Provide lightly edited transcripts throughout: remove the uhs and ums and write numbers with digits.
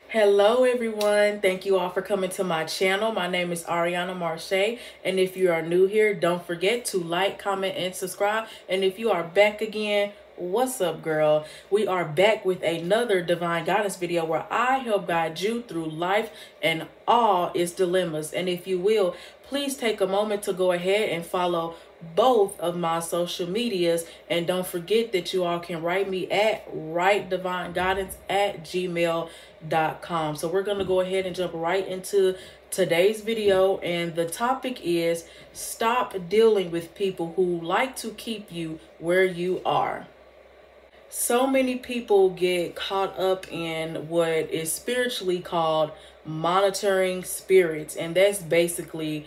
Hello everyone, thank you all for coming to my channel. My name is Ariana Marche, and if you are new here, don't forget to like, comment, and subscribe. And if you are back again, what's up girl? We are back with another divine guidance video where I help guide you through life and all its dilemmas. And if you will, please take a moment to go ahead and follow both of my social medias, and don't forget that you all can write me at writedivineguidance@gmail.com. So we're going to go ahead and jump right into today's video, and the topic is stop dealing with people who like to keep you where you are. So many people get caught up in what is spiritually called monitoring spirits, and that's basically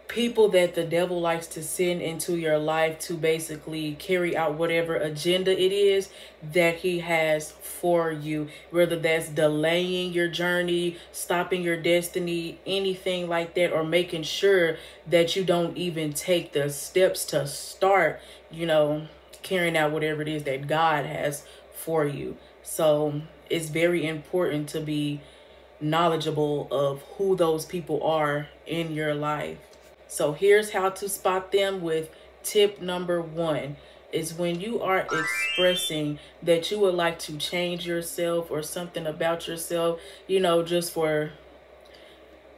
people that the devil likes to send into your life to basically carry out whatever agenda it is that he has for you, whether that's delaying your journey, stopping your destiny, anything like that, or making sure that you don't even take the steps to start, carrying out whatever it is that God has for you. So it's very important to be knowledgeable of who those people are in your life. So here's how to spot them with tip number one is when you are expressing that you would like to change yourself or something about yourself, just for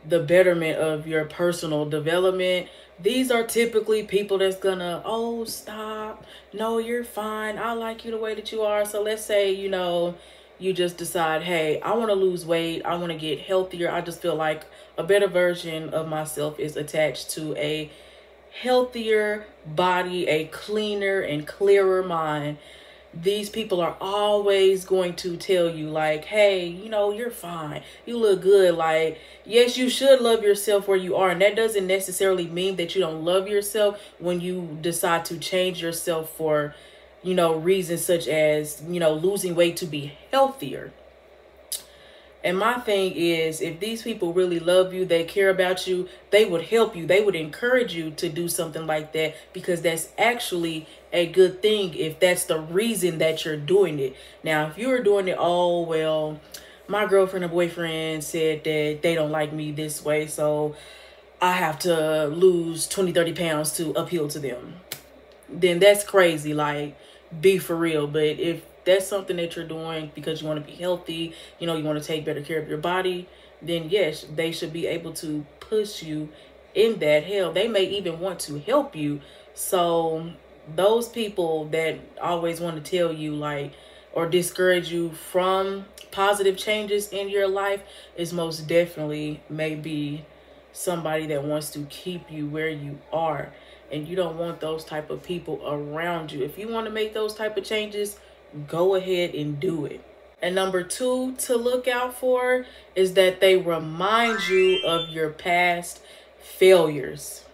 the betterment of your personal development. These are typically people that's gonna, oh, stop. No, you're fine. I like you the way that you are. So let's say, you just decide, hey, I want to lose weight. I want to get healthier. I just feel like a better version of myself is attached to a healthier body, a cleaner and clearer mind. These people are always going to tell you like, hey, you're fine. You look good. Like, yes, you should love yourself where you are. And that doesn't necessarily mean that you don't love yourself when you decide to change yourself for, reasons such as, losing weight to be healthier. And my thing is, if these people really love you, they care about you, they would help you. They would encourage you to do something like that, because that's actually a good thing if that's the reason that you're doing it. Now, if you're doing it, oh, well, my girlfriend or boyfriend said that they don't like me this way, so I have to lose 20, 30 pounds to appeal to them, then that's crazy. Like, be for real. But if that's something that you're doing because you want to be healthy, you want to take better care of your body, then yes, they should be able to push you in that. Hell, they may even want to help you. So those people that always want to tell you like, or discourage you from positive changes in your life, is most definitely maybe somebody that wants to keep you where you are. And you don't want those type of people around you. If you want to make those type of changes, go ahead and do it. And number two to look out for is that they remind you of your past failures.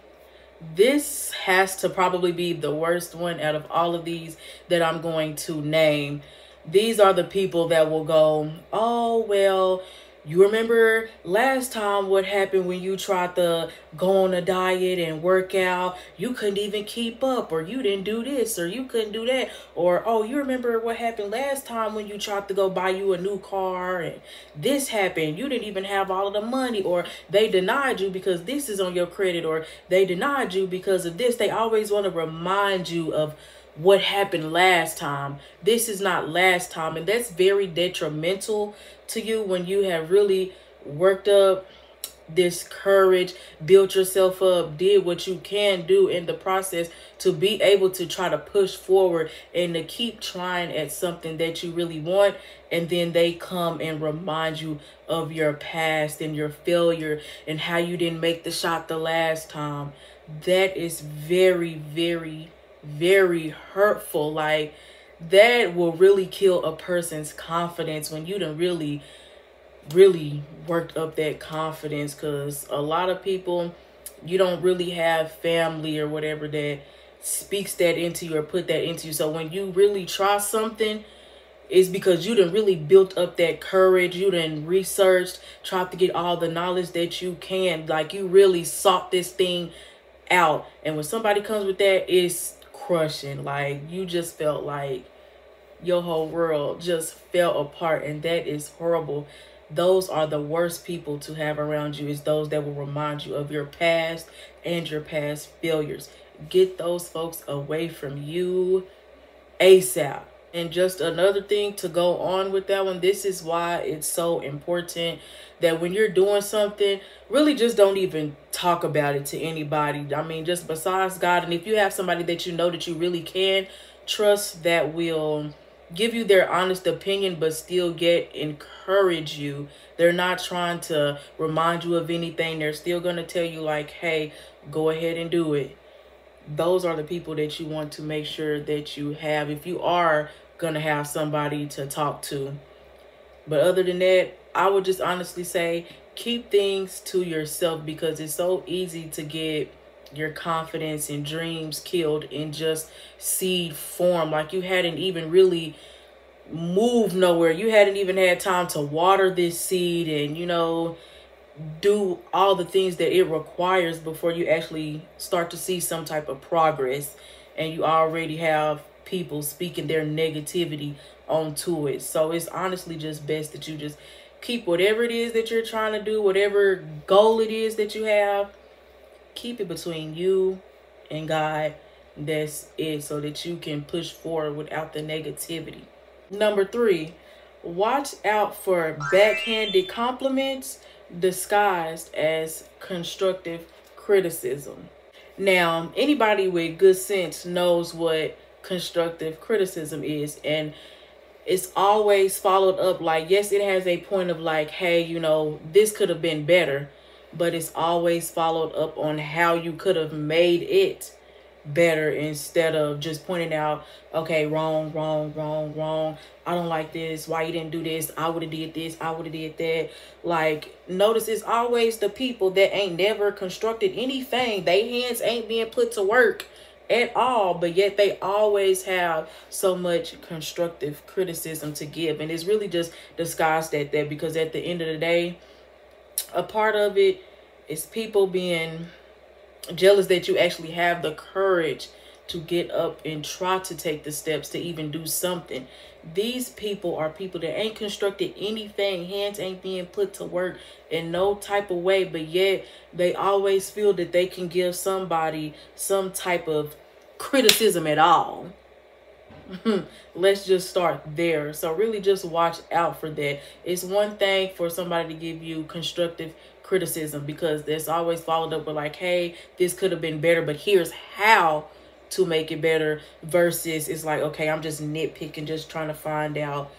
This has to probably be the worst one out of all of these that I'm going to name. These are the people that will go, oh, well, you remember last time what happened when you tried to go on a diet and work out? You couldn't even keep up, or you didn't do this, or you couldn't do that. Or, oh, you remember what happened last time when you tried to go buy you a new car and this happened. You didn't even have all of the money, or they denied you because this is on your credit, or they denied you because of this. They always want to remind you of what happened last time. This is not last time, and that's very detrimental to you when you have really worked up this courage, built yourself up, did what you can do in the process to be able to try to push forward and to keep trying at something that you really want, and then they come and remind you of your past and your failure and how you didn't make the shot the last time. That is very, very, very hurtful. Like, that will really kill a person's confidence when you done really worked up that confidence. Because a lot of people, you don't really have family or whatever that speaks that into you or put that into you. So when you really try something, it's because you done really built up that courage. You done researched, tried to get all the knowledge that you can. Like, you really sought this thing out. And when somebody comes with that, it's crushing. Like, you just felt like your whole world just fell apart, and that is horrible. those are the worst people to have around you, is those that will remind you of your past and your past failures. Get those folks away from you ASAP. And just another thing to go on with that one, this is why it's so important that when you're doing something, really just don't even talk about it to anybody. I mean, just besides God. And if you have somebody that you know that you really can trust, that will give you their honest opinion but still encourage you. They're not trying to remind you of anything. They're still going to tell you like, hey, go ahead and do it. Those are the people that you want to make sure that you have if you are going to have somebody to talk to. But other than that, I would just honestly say keep things to yourself, because it's so easy to get your confidence and dreams killed in just seed form. Like you hadn't even really moved nowhere. You hadn't even had time to water this seed and, you know, do all the things that it requires before you actually start to see some type of progress, and you already have people speaking their negativity onto it. So it's honestly just best that you just keep whatever it is that you're trying to do, whatever goal it is that you have, keep it between you and God. That's it, so that you can push forward without the negativity. Number 3, watch out for backhanded compliments disguised as constructive criticism. Now, anybody with good sense knows what constructive criticism is, and it's always followed up like, yes, it has a point of like, hey, you know, this could have been better, but it's always followed up on how you could have made it better, instead of just pointing out, okay, wrong, I don't like this, why you didn't do this, I would have did this, I would have did that. Like, notice it's always the people that ain't never constructed anything. They hands ain't being put to work at all, but yet they always have so much constructive criticism to give. And it's really just disguised at that, because at the end of the day, a part of it is people being jealous that you actually have the courage to get up and try to take the steps to even do something. These people are people that ain't constructed anything. Hands ain't being put to work in no type of way, but yet they always feel that they can give somebody some type of criticism at all. Let's just start there. So really just watch out for that. It's one thing for somebody to give you constructive criticism, because that's always followed up with like, hey, this could have been better, but here's how to make it better, versus it's like, okay, I'm just nitpicking, just trying to find out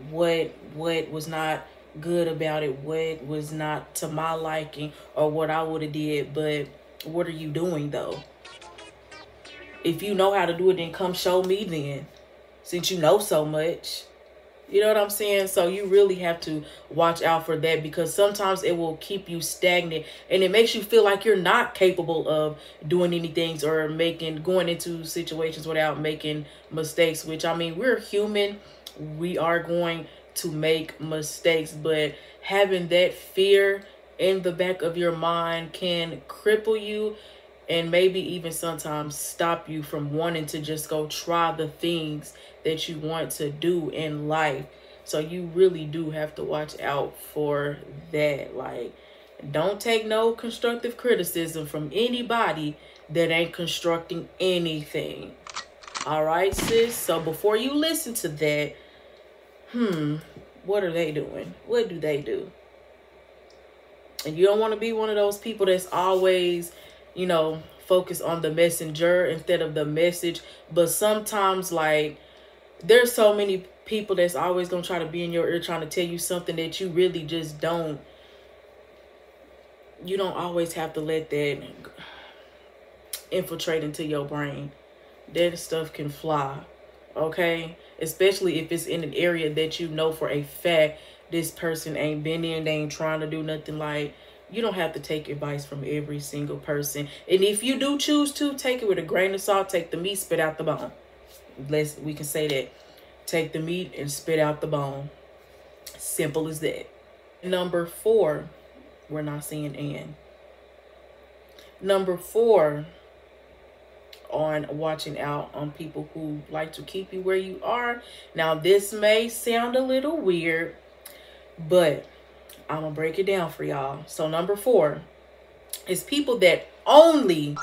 what was not good about it, what was not to my liking, or what I would have did. But what are you doing though? If you know how to do it, then come show me then, since you know so much. You know what I'm saying? So you really have to watch out for that, because sometimes it will keep you stagnant, and it makes you feel like you're not capable of doing anything or going into situations without making mistakes, which, I mean, we're human. We are going to make mistakes, but having that fear in the back of your mind can cripple you, and maybe even sometimes stop you from wanting to just go try the things that you want to do in life. So you really do have to watch out for that. Like, don't take no constructive criticism from anybody that ain't constructing anything. All right, sis? So before you listen to that, what are they doing? What do they do? And you don't want to be one of those people that's always, you know, focus on the messenger instead of the message. But sometimes, like, there's so many people that's always going to try to be in your ear trying to tell you something that you really just don't. You don't always have to let that infiltrate into your brain. That stuff can fly, okay? Especially if it's in an area that you know for a fact this person ain't been in, they ain't trying to do nothing. Like, you don't have to take advice from every single person. And if you do choose to, take it with a grain of salt. Take the meat, spit out the bone. We can say that. Take the meat and spit out the bone. Simple as that. Number 4, we're not saying and. Number 4 on watching out on people who like to keep you where you are. Now, this may sound a little weird, but I'm gonna break it down for y'all. So number 4 is people that only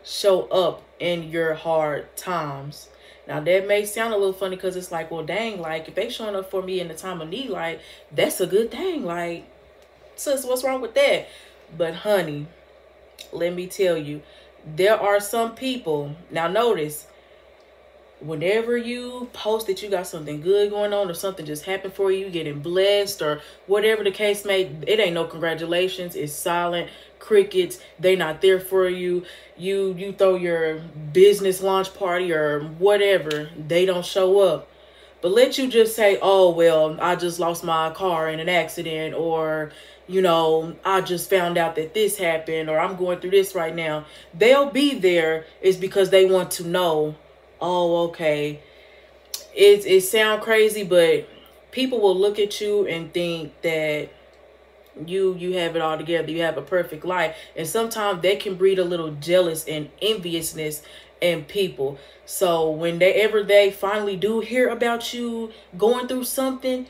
show up in your hard times. Now that may sound a little funny because it's like, well, dang, like if they showing up for me in the time of need, like that's a good thing. Like, sis, what's wrong with that? But honey, let me tell you, there are some people. Now notice, whenever you post that you got something good going on or something just happened for you, getting blessed or whatever the case may, it ain't no congratulations. It's silent, crickets. They not there for you. You throw your business launch party or whatever, they don't show up. But let you just say, oh, well, I just lost my car in an accident, or, you know, I just found out that this happened, or I'm going through this right now. They'll be there is because they want to know, oh, okay. It sounds crazy, but people will look at you and think that you have it all together. You have a perfect life. And sometimes that can breed a little jealous and enviousness in people. So whenever they finally do hear about you going through something,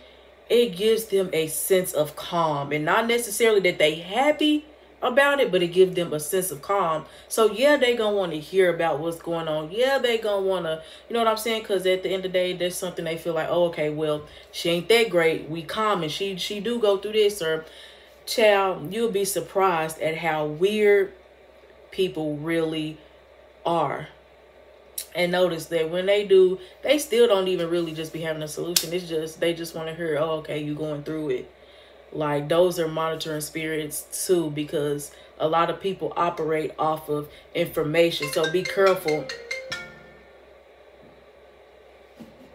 it gives them a sense of calm. And not necessarily that they happy about it, but it gives them a sense of calm. So yeah, they gonna want to hear about what's going on. Yeah, they gonna want to, you know what I'm saying? Because at the end of the day, there's something they feel like, oh, okay, well, she ain't that great. We calm, and she do go through this. Or child, you'll be surprised at how weird people really are. And notice that when they do, they still don't even really just be having a solution. It's just, they just want to hear, oh, okay, you going through it. Like, those are monitoring spirits too, because a lot of people operate off of information. So be careful.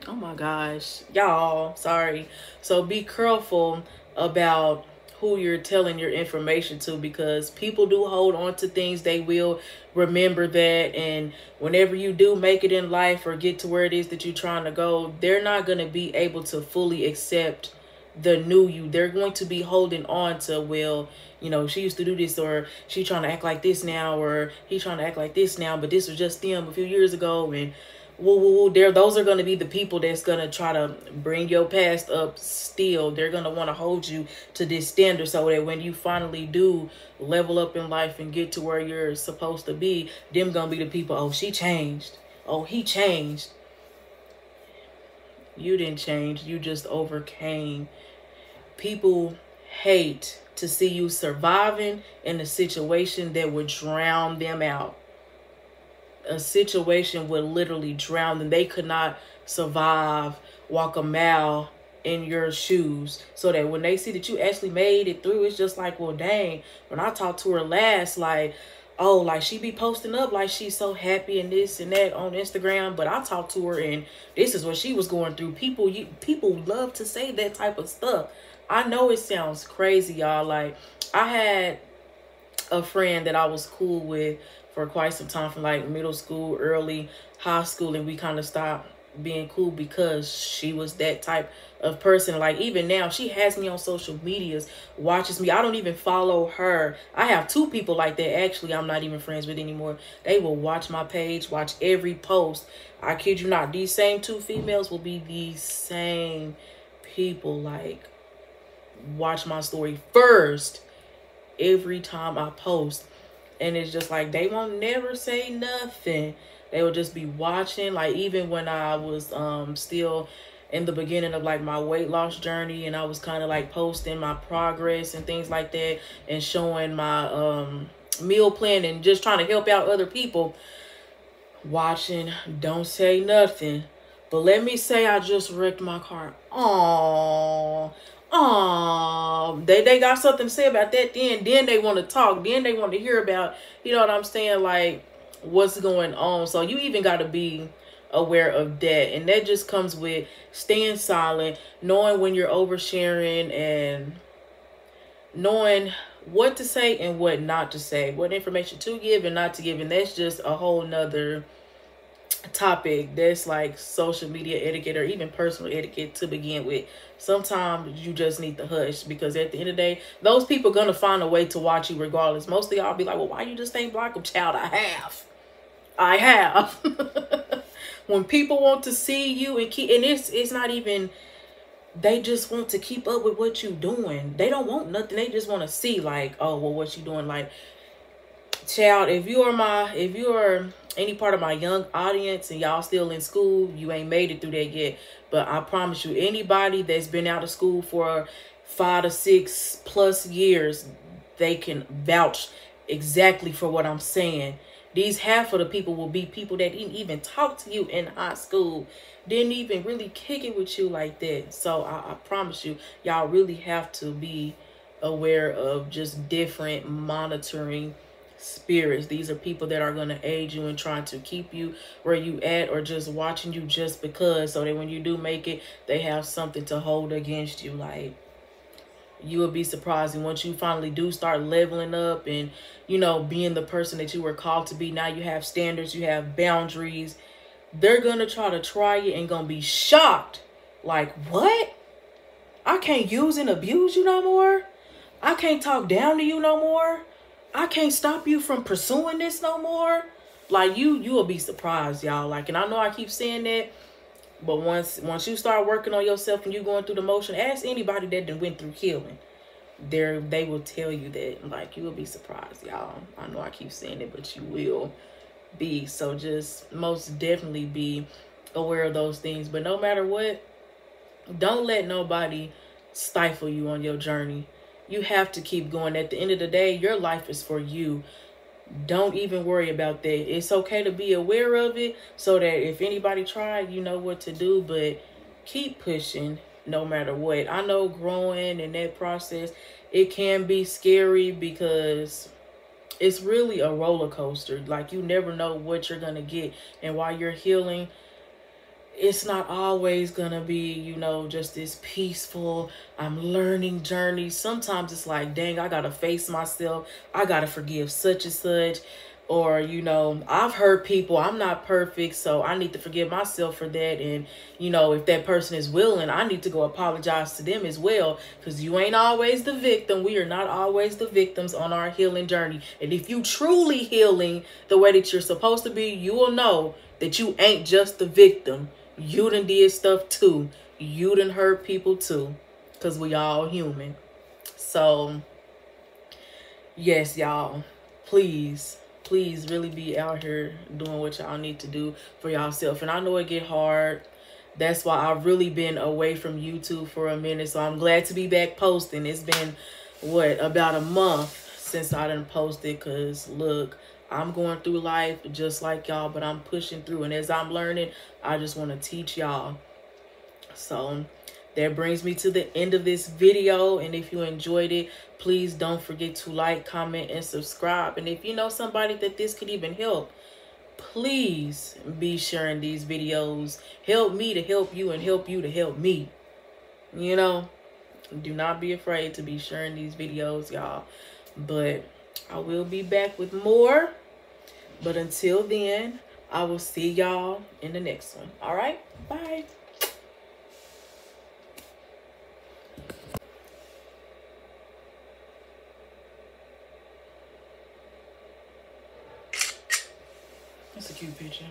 Oh my gosh, y'all, sorry. So be careful about who you're telling your information to, because people do hold on to things. They will remember that, and whenever you do make it in life or get to where it is that you're trying to go, they're not going to be able to fully accept the new you. They're going to be holding on to, well, you know, she used to do this, or she trying to act like this now, or he trying to act like this now, but this was just them a few years ago. And those are going to be the people that's going to try to bring your past up still. They're going to want to hold you to this standard, so that when you finally do level up in life and get to where you're supposed to be, them going to be the people, oh, she changed, oh, he changed. You didn't change, you just overcame. People hate to see you surviving in a situation that would drown them out. A situation would literally drown them. They could not survive, walk a mile in your shoes. So that when they see that you actually made it through, it's just like, well, dang, when I talked to her last, like, oh, like she be posting up like she's so happy and this and that on Instagram, but I talked to her and this is what she was going through. People love to say that type of stuff. I know it sounds crazy, y'all. Like, I had a friend that I was cool with for quite some time, from like middle school, early high school, and we kind of stopped being cool because she was that type of person. Like, even now, she has me on social medias, watches me. I don't even follow her. I have 2 people like that actually I'm not even friends with anymore. They will watch my page, watch every post. I kid you not, these same 2 females will be the same people, like, watch my story first every time I post. And it's just like, they won't never say nothing. They will just be watching. Like, even when I was still in the beginning of like my weight loss journey, and I was kind of like posting my progress and things like that, and showing my meal plan and just trying to help out other people, watching, don't say nothing. But let me say I just wrecked my car. Aww. They got something to say about that. Then they want to talk. Then they want to hear about, you know what I'm saying, like, what's going on. So you even got to be aware of that. And that just comes with staying silent, knowing when you're oversharing, and knowing what to say and what not to say, what information to give and not to give. And that's just a whole nother topic. That's like social media etiquette, or even personal etiquette to begin with. Sometimes you just need to hush, because at the end of the day, those people are gonna find a way to watch you regardless. Most of y'all be like, well, why you just ain't block them? Child, I have. When people want to see you and keep, and it's not even they just want to keep up with what you doing. They don't want nothing. They just want to see like, oh, well, what you doing? Like, child, if you are any part of my young audience and y'all still in school, you ain't made it through that yet. But I promise you, anybody that's been out of school for 5 to 6 plus years, they can vouch exactly for what I'm saying. These half of the people will be people that didn't even talk to you in high school, didn't even really kick it with you like that. So I promise you, y'all really have to be aware of just different monitoring spirits. These are people that are going to aid you in trying to keep you where you at, or just watching you just because, so that when you do make it, they have something to hold against you. Like, you will be surprised. And once you finally do start leveling up and, you know, being the person that you were called to be, now you have standards, you have boundaries, they're going to try you and going to be shocked. Like, what? I can't use and abuse you no more? I can't talk down to you no more? I can't stop you from pursuing this no more? Like, you will be surprised, y'all. Like, and I know I keep saying that, but once you start working on yourself and you going through the motion, ask anybody that done went through healing. They will tell you that. Like, you will be surprised, y'all. I know I keep saying it, but you will be. So just most definitely be aware of those things. But no matter what, don't let nobody stifle you on your journey. You have to keep going. At the end of the day, your life is for you. Don't even worry about that. It's okay to be aware of it so that if anybody tried, you know what to do. But keep pushing no matter what. I know growing in that process, it can be scary because it's really a roller coaster. Like, you never know what you're going to get. And while you're healing, it's not always gonna be, you know, just this peaceful, I'm learning journey. Sometimes it's like, dang, I gotta face myself. I gotta forgive such and such. Or, you know, I've hurt people. I'm not perfect, so I need to forgive myself for that. And, you know, if that person is willing, I need to go apologize to them as well. Because you ain't always the victim. We are not always the victims on our healing journey. And if you truly healing the way that you're supposed to be, you will know that you ain't just the victim. You done did stuff too. You done hurt people too. Because we all human. So, yes, y'all. Please really be out here doing what y'all need to do for yourself. And I know it get hard. That's why I've really been away from YouTube for a minute. So I'm glad to be back posting. It's been, what, about a month since I done posted. Because, look, I'm going through life just like y'all, but I'm pushing through. And as I'm learning, I just want to teach y'all. So that brings me to the end of this video. And if you enjoyed it, please don't forget to like, comment, and subscribe. And if you know somebody that this could even help, please be sharing these videos. Help me to help you and help you to help me. You know, do not be afraid to be sharing these videos, y'all. But I will be back with more. But until then, I will see y'all in the next one. All right? Bye. That's a cute picture.